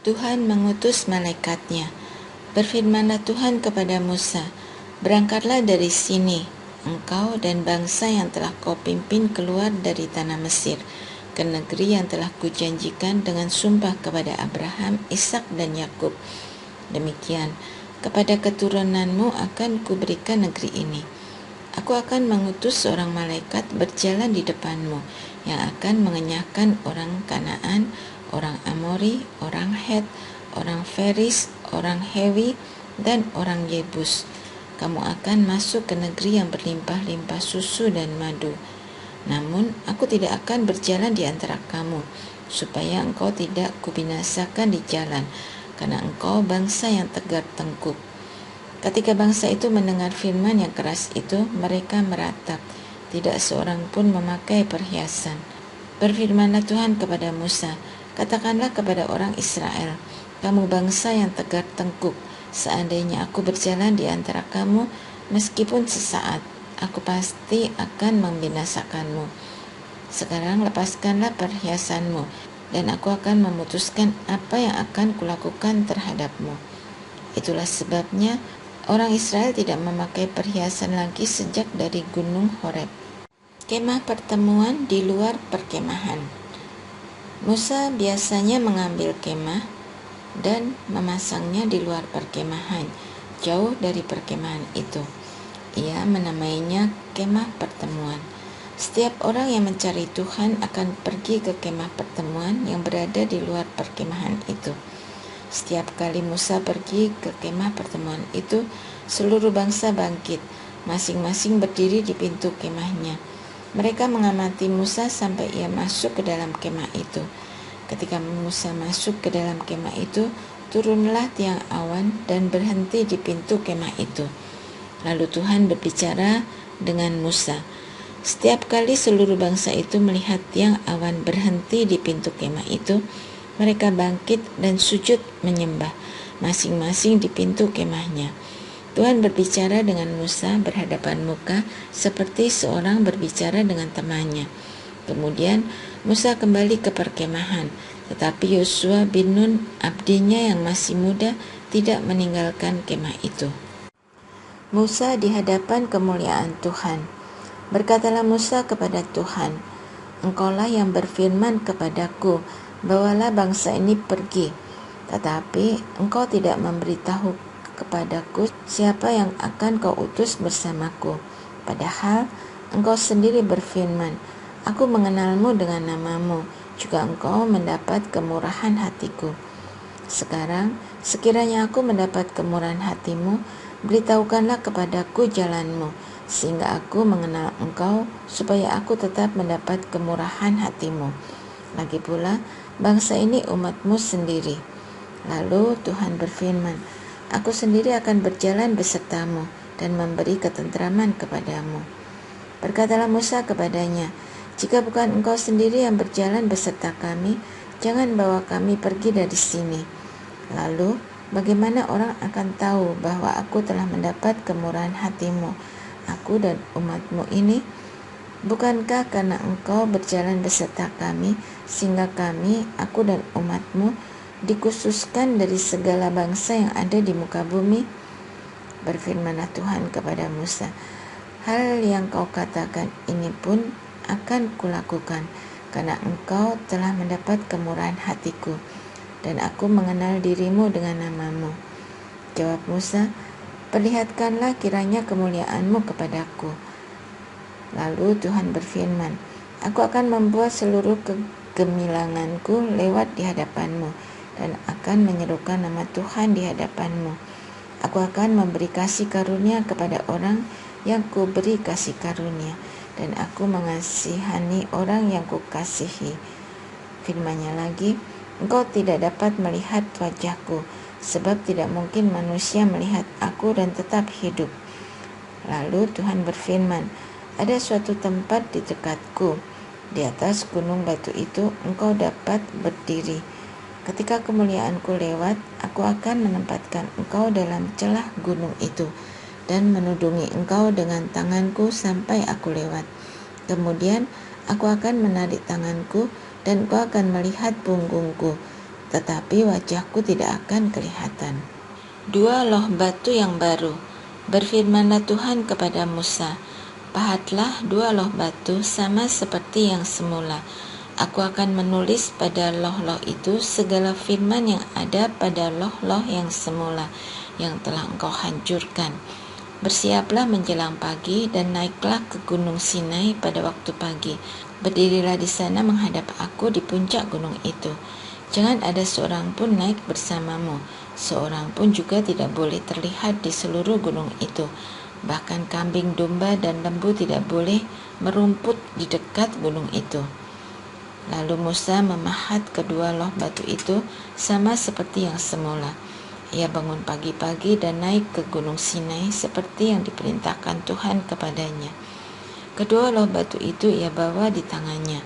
Tuhan mengutus malaikatnya. Berfirmanlah Tuhan kepada Musa, "Berangkatlah dari sini, engkau dan bangsa yang telah kau pimpin keluar dari tanah Mesir, ke negeri yang telah kujanjikan dengan sumpah kepada Abraham, Ishak dan Yakub. Demikian, kepada keturunanmu akan kuberikan negeri ini. Aku akan mengutus seorang malaikat berjalan di depanmu, yang akan mengenyahkan orang Kanaan, orang Amori, orang Het, orang Feris, orang Hewi, dan orang Yebus. Kamu akan masuk ke negeri yang berlimpah-limpah susu dan madu. Namun aku tidak akan berjalan di antara kamu, supaya engkau tidak kubinasakan di jalan, karena engkau bangsa yang tegar tengkuk." Ketika bangsa itu mendengar firman yang keras itu, mereka meratap, tidak seorang pun memakai perhiasan. Berfirmanlah Tuhan kepada Musa, "Katakanlah kepada orang Israel, kamu bangsa yang tegar tengkuk, seandainya aku berjalan di antara kamu, meskipun sesaat, aku pasti akan membinasakanmu. Sekarang lepaskanlah perhiasanmu, dan aku akan memutuskan apa yang akan kulakukan terhadapmu." Itulah sebabnya orang Israel tidak memakai perhiasan lagi sejak dari gunung Horeb. Kemah pertemuan di luar perkemahan. Musa biasanya mengambil kemah dan memasangnya di luar perkemahan, jauh dari perkemahan itu. Ia menamainya kemah pertemuan. Setiap orang yang mencari Tuhan akan pergi ke kemah pertemuan yang berada di luar perkemahan itu. Setiap kali Musa pergi ke kemah pertemuan itu, seluruh bangsa bangkit, masing-masing berdiri di pintu kemahnya. Mereka mengamati Musa sampai ia masuk ke dalam kemah itu. Ketika Musa masuk ke dalam kemah itu, turunlah tiang awan dan berhenti di pintu kemah itu. Lalu Tuhan berbicara dengan Musa. Setiap kali seluruh bangsa itu melihat tiang awan berhenti di pintu kemah itu, mereka bangkit dan sujud menyembah, masing-masing di pintu kemahnya. Tuhan berbicara dengan Musa berhadapan muka, seperti seorang berbicara dengan temannya. Kemudian Musa kembali ke perkemahan, tetapi Yosua bin Nun, abdinya yang masih muda, tidak meninggalkan kemah itu. Musa di hadapan kemuliaan Tuhan. Berkatalah Musa kepada Tuhan, "Engkaulah yang berfirman kepadaku, bawalah bangsa ini pergi. Tetapi engkau tidak memberitahu kepadaku siapa yang akan kau utus bersamaku. Padahal engkau sendiri berfirman, aku mengenalmu dengan namamu, juga engkau mendapat kemurahan hatiku. Sekarang, sekiranya aku mendapat kemurahan hatimu, beritahukanlah kepadaku jalanmu, sehingga aku mengenal engkau, supaya aku tetap mendapat kemurahan hatimu. Lagi pula, bangsa ini umatmu sendiri." Lalu Tuhan berfirman, "Aku sendiri akan berjalan besertamu dan memberi ketentraman kepadamu." Berkatalah Musa kepadanya, "Jika bukan engkau sendiri yang berjalan beserta kami, jangan bawa kami pergi dari sini. Lalu, bagaimana orang akan tahu bahwa aku telah mendapat kemurahan hatimu, aku dan umatmu ini? Bukankah karena engkau berjalan beserta kami, sehingga kami, aku dan umatmu, dikhususkan dari segala bangsa yang ada di muka bumi?" Berfirmanlah Tuhan kepada Musa, "Hal yang kau katakan ini pun akan kulakukan, karena engkau telah mendapat kemurahan hatiku, dan aku mengenal dirimu dengan namamu." Jawab Musa, "Perlihatkanlah kiranya kemuliaanmu kepadaku." Lalu Tuhan berfirman, "Aku akan membuat seluruh kegemilanganku lewat di hadapanmu, dan akan menyerukan nama Tuhan di hadapanmu. Aku akan memberi kasih karunia kepada orang yang kuberi kasih karunia, dan aku mengasihani orang yang kukasihi." Firman-Nya lagi, "Engkau tidak dapat melihat wajahku, sebab tidak mungkin manusia melihat aku dan tetap hidup." Lalu Tuhan berfirman, "Ada suatu tempat di dekatku. Di atas gunung batu itu engkau dapat berdiri. Ketika kemuliaanku lewat, aku akan menempatkan engkau dalam celah gunung itu, dan menudungi engkau dengan tanganku sampai aku lewat. Kemudian aku akan menarik tanganku, dan engkau akan melihat punggungku, tetapi wajahku tidak akan kelihatan. 2 loh batu yang baru. Berfirmanlah Tuhan kepada Musa, pahatlah 2 loh batu sama seperti yang semula. Aku akan menulis pada loh-loh itu segala firman yang ada pada loh-loh yang semula, yang telah engkau hancurkan. Bersiaplah menjelang pagi dan naiklah ke Gunung Sinai pada waktu pagi. Berdirilah di sana menghadap aku di puncak gunung itu. Jangan ada seorang pun naik bersamamu, seorang pun juga tidak boleh terlihat di seluruh gunung itu. Bahkan kambing, domba, dan lembu tidak boleh merumput di dekat gunung itu. Lalu Musa memahat kedua loh batu itu sama seperti yang semula. Ia bangun pagi-pagi dan naik ke Gunung Sinai seperti yang diperintahkan Tuhan kepadanya. Kedua loh batu itu ia bawa di tangannya.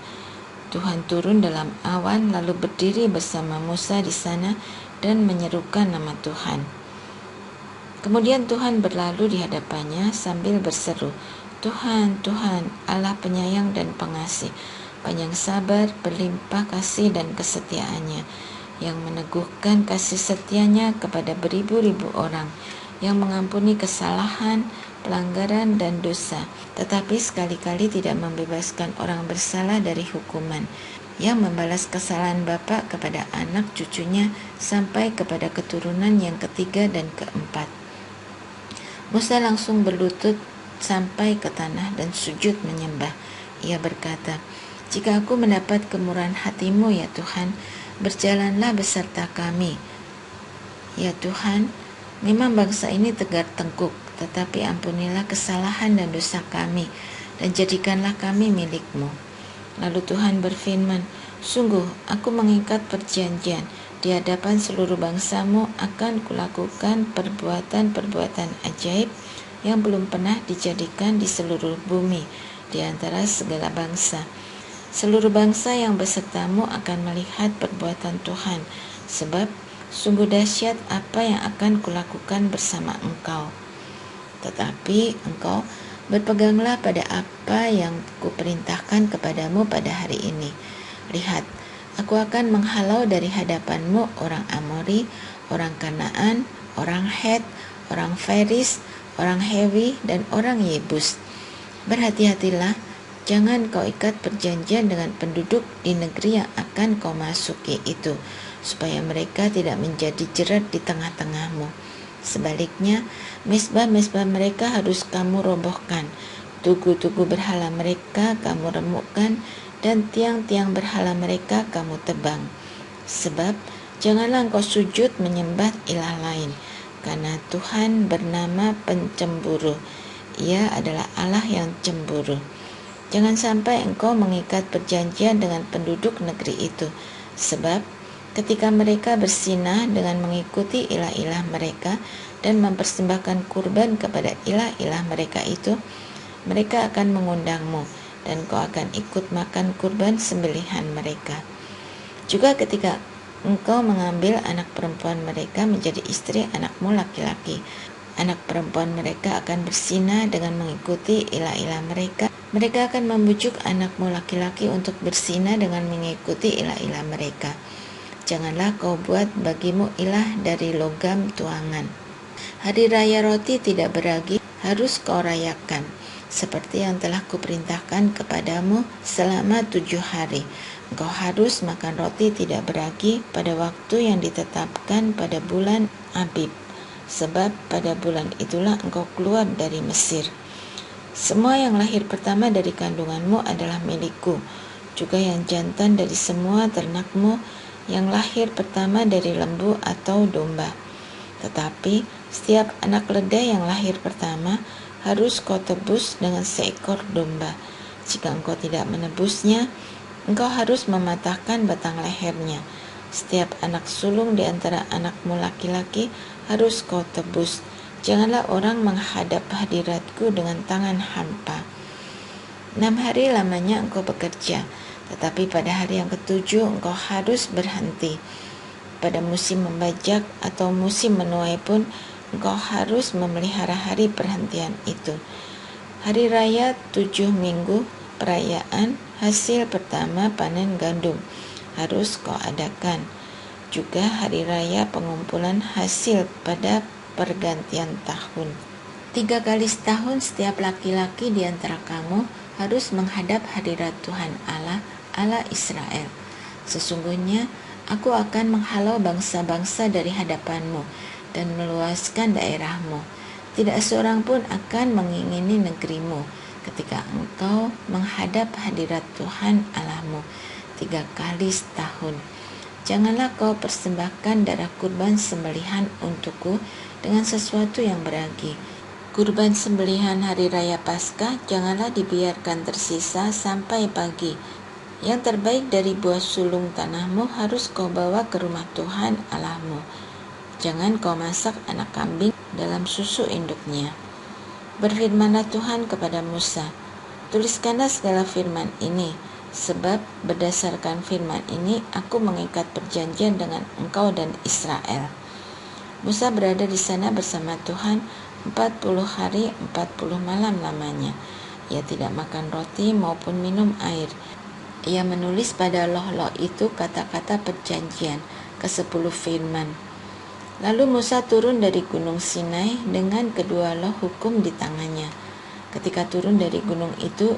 Tuhan turun dalam awan lalu berdiri bersama Musa di sana dan menyerukan nama Tuhan. Kemudian Tuhan berlalu di hadapannya sambil berseru, Tuhan, Tuhan, Allah penyayang dan pengasih, panjang sabar, berlimpah kasih dan kesetiaannya, yang meneguhkan kasih setianya kepada beribu-ribu orang, yang mengampuni kesalahan, pelanggaran, dan dosa, tetapi sekali-kali tidak membebaskan orang bersalah dari hukuman, yang membalas kesalahan bapa kepada anak cucunya sampai kepada keturunan yang ketiga dan keempat. Musa langsung berlutut sampai ke tanah dan sujud menyembah. Ia berkata, jika aku mendapat kemurahan hatimu ya Tuhan, berjalanlah beserta kami. Ya Tuhan, memang bangsa ini tegar tengkuk, tetapi ampunilah kesalahan dan dosa kami, dan jadikanlah kami milik-Mu. Lalu Tuhan berfirman, sungguh aku mengikat perjanjian di hadapan seluruh bangsa-Mu, akan kulakukan perbuatan-perbuatan ajaib yang belum pernah dijadikan di seluruh bumi, di antara segala bangsa. Seluruh bangsa yang besertamu akan melihat perbuatan Tuhan, sebab sungguh dahsyat apa yang akan kulakukan bersama engkau. Tetapi engkau berpeganglah pada apa yang kuperintahkan kepadamu pada hari ini. Lihat, aku akan menghalau dari hadapanmu orang Amori, orang Kanaan, orang Het, orang Feris, orang Hewi, dan orang Yebus. Berhati-hatilah, jangan kau ikat perjanjian dengan penduduk di negeri yang akan kau masuki itu, supaya mereka tidak menjadi jerat di tengah-tengahmu. Sebaliknya, mezbah-mezbah mereka harus kamu robohkan, tugu-tugu berhala mereka kamu remukkan, dan tiang-tiang berhala mereka kamu tebang. Sebab janganlah engkau sujud menyembah ilah lain, karena Tuhan bernama pencemburu. Ia adalah Allah yang cemburu. Jangan sampai engkau mengikat perjanjian dengan penduduk negeri itu, sebab ketika mereka bersinah dengan mengikuti ilah-ilah mereka dan mempersembahkan kurban kepada ilah-ilah mereka itu, mereka akan mengundangmu, dan kau akan ikut makan kurban sembelihan mereka. Juga ketika engkau mengambil anak perempuan mereka menjadi istri anakmu laki-laki, anak perempuan mereka akan bersinah dengan mengikuti ilah-ilah mereka. Mereka akan membujuk anakmu laki-laki untuk bersinah dengan mengikuti ilah-ilah mereka. Janganlah kau buat bagimu ilah dari logam tuangan. Hari raya roti tidak beragi harus kau rayakan, seperti yang telah kuperintahkan kepadamu selama 7 hari. Engkau harus makan roti tidak beragi pada waktu yang ditetapkan pada bulan Abib, sebab pada bulan itulah engkau keluar dari Mesir. Semua yang lahir pertama dari kandunganmu adalah milikku, juga yang jantan dari semua ternakmu, yang lahir pertama dari lembu atau domba. Tetapi setiap anak keledai yang lahir pertama harus kau tebus dengan seekor domba. Jika engkau tidak menebusnya, engkau harus mematahkan batang lehernya. Setiap anak sulung di antara anakmu laki-laki harus kau tebus. Janganlah orang menghadap hadiratku dengan tangan hampa. 6 hari lamanya engkau bekerja, tetapi pada hari yang ke-7 engkau harus berhenti. Pada musim membajak atau musim menuai pun engkau harus memelihara hari perhentian itu. Hari raya 7 minggu, perayaan hasil pertama panen gandum, harus kau adakan. juga hari raya pengumpulan hasil pada pergantian tahun. 3 kali setahun setiap laki-laki di antara kamu harus menghadap hadirat Tuhan Allah Israel. Sesungguhnya aku akan menghalau bangsa-bangsa dari hadapanmu dan meluaskan daerahmu. Tidak seorang pun akan mengingini negerimu ketika engkau menghadap hadirat Tuhan Allahmu 3 kali setahun. Janganlah kau persembahkan darah kurban sembelihan untukku dengan sesuatu yang beragi. Kurban sembelihan hari raya Paskah janganlah dibiarkan tersisa sampai pagi. Yang terbaik dari buah sulung tanahmu harus kau bawa ke rumah Tuhan Allahmu. Jangan kau masak anak kambing dalam susu induknya. Berfirmanlah Tuhan kepada Musa, tuliskanlah segala firman ini, sebab berdasarkan firman ini aku mengikat perjanjian dengan engkau dan Israel. Musa berada di sana bersama Tuhan 40 hari 40 malam lamanya. Ia tidak makan roti maupun minum air. Ia menulis pada loh-loh itu kata-kata perjanjian, ke-10 firman. Lalu Musa turun dari gunung Sinai dengan kedua loh hukum di tangannya. Ketika turun dari gunung itu,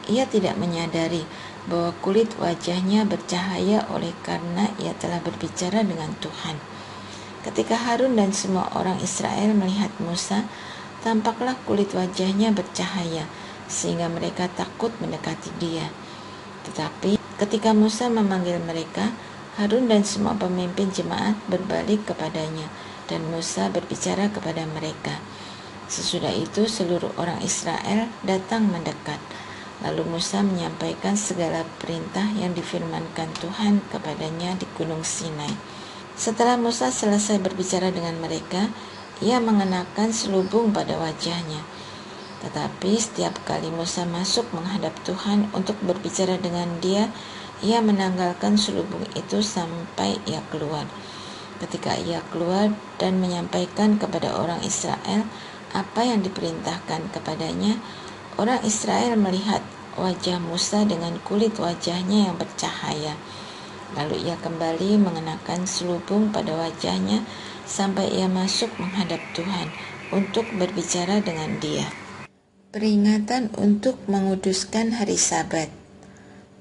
ia tidak menyadari bahwa kulit wajahnya bercahaya oleh karena ia telah berbicara dengan Tuhan. Ketika Harun dan semua orang Israel melihat Musa, tampaklah kulit wajahnya bercahaya, sehingga mereka takut mendekati dia. Tetapi ketika Musa memanggil mereka, Harun dan semua pemimpin jemaat berbalik kepadanya, dan Musa berbicara kepada mereka. Sesudah itu seluruh orang Israel datang mendekat. Lalu Musa menyampaikan segala perintah yang difirmankan Tuhan kepadanya di gunung Sinai. Setelah Musa selesai berbicara dengan mereka, ia mengenakan selubung pada wajahnya. Tetapi setiap kali Musa masuk menghadap Tuhan untuk berbicara dengan dia, ia menanggalkan selubung itu sampai ia keluar. Ketika ia keluar dan menyampaikan kepada orang Israel apa yang diperintahkan kepadanya, orang Israel melihat wajah Musa dengan kulit wajahnya yang bercahaya. Lalu ia kembali mengenakan selubung pada wajahnya sampai ia masuk menghadap Tuhan untuk berbicara dengan dia. Peringatan untuk menguduskan hari Sabat.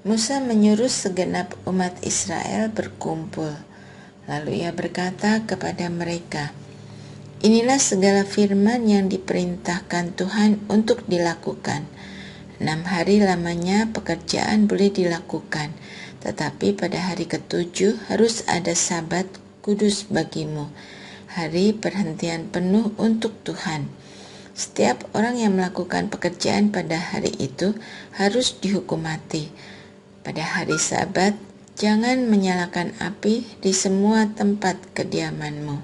Musa menyuruh segenap umat Israel berkumpul. Lalu ia berkata kepada mereka, inilah segala firman yang diperintahkan Tuhan untuk dilakukan. 6 hari lamanya pekerjaan boleh dilakukan, tetapi pada hari ke-7 harus ada Sabat kudus bagimu, hari perhentian penuh untuk Tuhan. Setiap orang yang melakukan pekerjaan pada hari itu harus dihukum mati. Pada hari Sabat, jangan menyalakan api di semua tempat kediamanmu.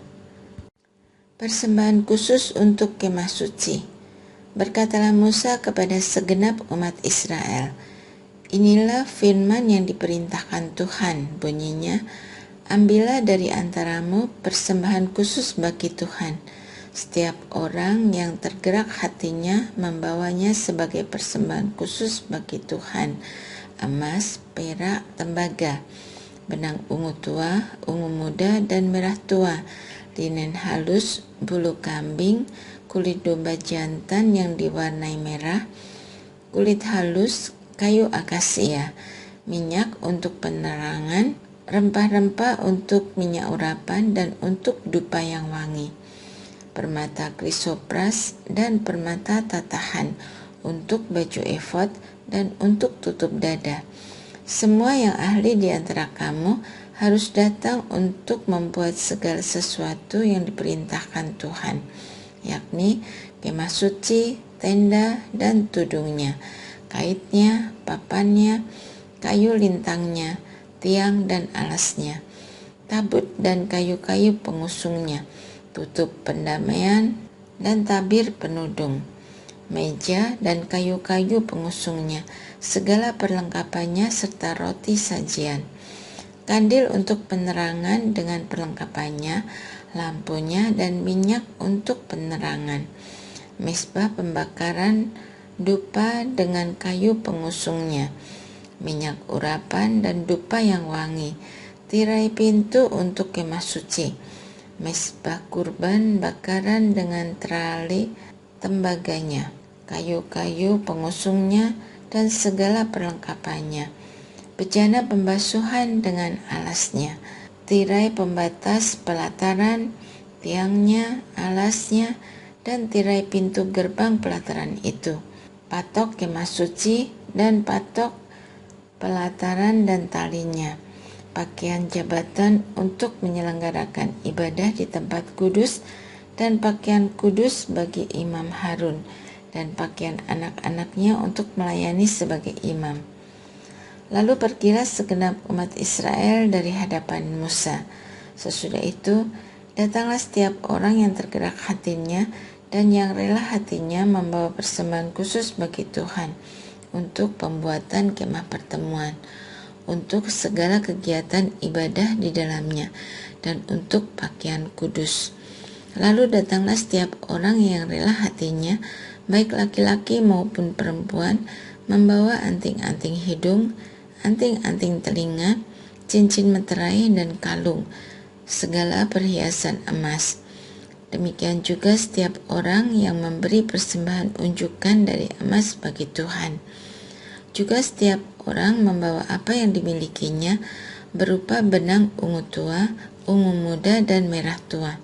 Persembahan khusus untuk kemah suci. Berkatalah Musa kepada segenap umat Israel, inilah firman yang diperintahkan Tuhan, bunyinya, ambillah dari antaramu persembahan khusus bagi Tuhan. Setiap orang yang tergerak hatinya membawanya sebagai persembahan khusus bagi Tuhan, emas, perak, tembaga, benang ungu tua, ungu muda, dan merah tua, linen halus, bulu kambing, kulit domba jantan yang diwarnai merah, kulit halus, kayu akasia, minyak untuk penerangan, rempah-rempah untuk minyak urapan dan untuk dupa yang wangi, permata krisopras dan permata tatahan untuk baju efod dan untuk tutup dada. Semua yang ahli di antara kamu harus datang untuk membuat segala sesuatu yang diperintahkan Tuhan, yakni kemah suci, tenda dan tudungnya, kaitnya, papannya, kayu lintangnya, tiang dan alasnya, tabut dan kayu-kayu pengusungnya, tutup pendamaian dan tabir penudung, meja dan kayu-kayu pengusungnya, segala perlengkapannya serta roti sajian, kandil untuk penerangan dengan perlengkapannya, lampunya dan minyak untuk penerangan, mezbah pembakaran, dupa dengan kayu pengusungnya, minyak urapan dan dupa yang wangi, tirai pintu untuk kemah suci, mezbah kurban bakaran dengan terali tembaganya, kayu-kayu pengusungnya, dan segala perlengkapannya, bejana pembasuhan dengan alasnya, tirai pembatas pelataran, tiangnya, alasnya, dan tirai pintu gerbang pelataran itu, patok kemah suci dan patok pelataran dan talinya, pakaian jabatan untuk menyelenggarakan ibadah di tempat kudus, dan pakaian kudus bagi imam Harun, dan pakaian anak-anaknya untuk melayani sebagai imam. Lalu pergilah segenap umat Israel dari hadapan Musa. Sesudah itu, datanglah setiap orang yang tergerak hatinya dan yang rela hatinya membawa persembahan khusus bagi Tuhan untuk pembuatan kemah pertemuan, untuk segala kegiatan ibadah di dalamnya, dan untuk pakaian kudus. Lalu datanglah setiap orang yang rela hatinya, baik laki-laki maupun perempuan, membawa anting-anting hidung, anting-anting telinga, cincin meterai, dan kalung, segala perhiasan emas. Demikian juga setiap orang yang memberi persembahan unjukan dari emas bagi Tuhan. Juga setiap orang membawa apa yang dimilikinya berupa benang ungu tua, ungu muda, dan merah tua,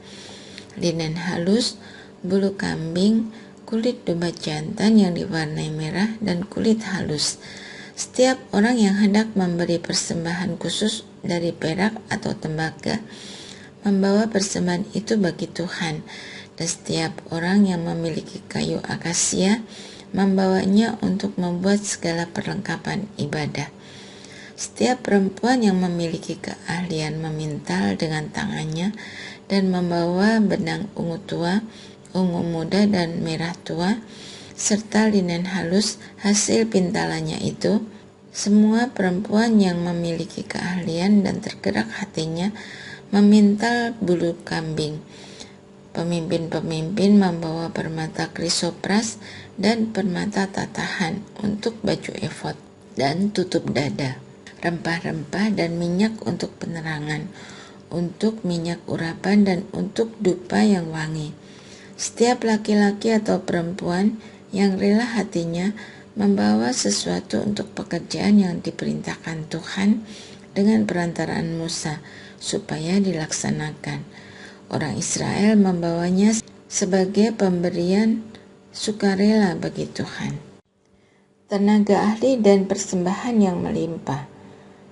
linen halus, bulu kambing, kulit domba jantan yang diwarnai merah, dan kulit halus. Setiap orang yang hendak memberi persembahan khusus dari perak atau tembaga membawa persembahan itu bagi Tuhan, dan setiap orang yang memiliki kayu akasia membawanya untuk membuat segala perlengkapan ibadah. Setiap perempuan yang memiliki keahlian memintal dengan tangannya dan membawa benang ungu tua, ungu muda, dan merah tua, serta linen halus hasil pintalannya itu, semua perempuan yang memiliki keahlian dan tergerak hatinya memintal bulu kambing. Pemimpin-pemimpin membawa permata krisopras dan permata tatahan untuk baju efod dan tutup dada, rempah-rempah dan minyak untuk penerangan, untuk minyak urapan, dan untuk dupa yang wangi. Setiap laki-laki atau perempuan yang rela hatinya membawa sesuatu untuk pekerjaan yang diperintahkan Tuhan dengan perantaraan Musa supaya dilaksanakan. Orang Israel membawanya sebagai pemberian sukarela bagi Tuhan. Tenaga ahli dan persembahan yang melimpah.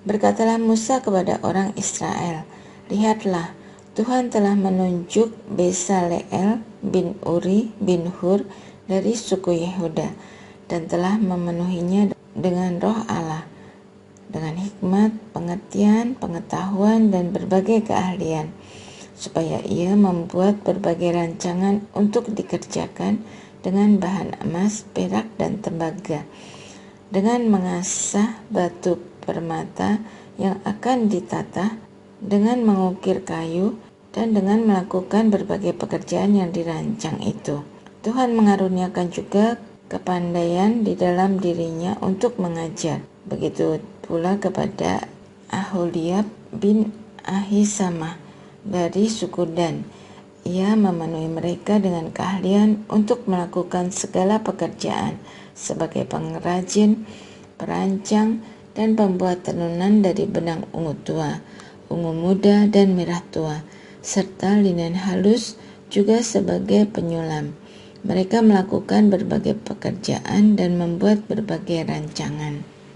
Berkatalah Musa kepada orang Israel, "Lihatlah, Tuhan telah menunjuk Besaleel bin Uri bin Hur dari suku Yehuda, dan telah memenuhinya dengan roh Allah, dengan hikmat, pengertian, pengetahuan, dan berbagai keahlian, supaya ia membuat berbagai rancangan untuk dikerjakan dengan bahan emas, perak, dan tembaga, dengan mengasah batu permata yang akan ditata, dengan mengukir kayu, dan dengan melakukan berbagai pekerjaan yang dirancang itu. Tuhan mengaruniakan juga kepandaian di dalam dirinya untuk mengajar. Begitu pula kepada Aholiab bin Ahisamah dari suku Dan. Ia memenuhi mereka dengan keahlian untuk melakukan segala pekerjaan sebagai pengrajin, perancang, dan pembuat tenunan dari benang ungu tua, ungu muda, dan merah tua, serta linen halus juga sebagai penyulam. Mereka melakukan berbagai pekerjaan dan membuat berbagai rancangan.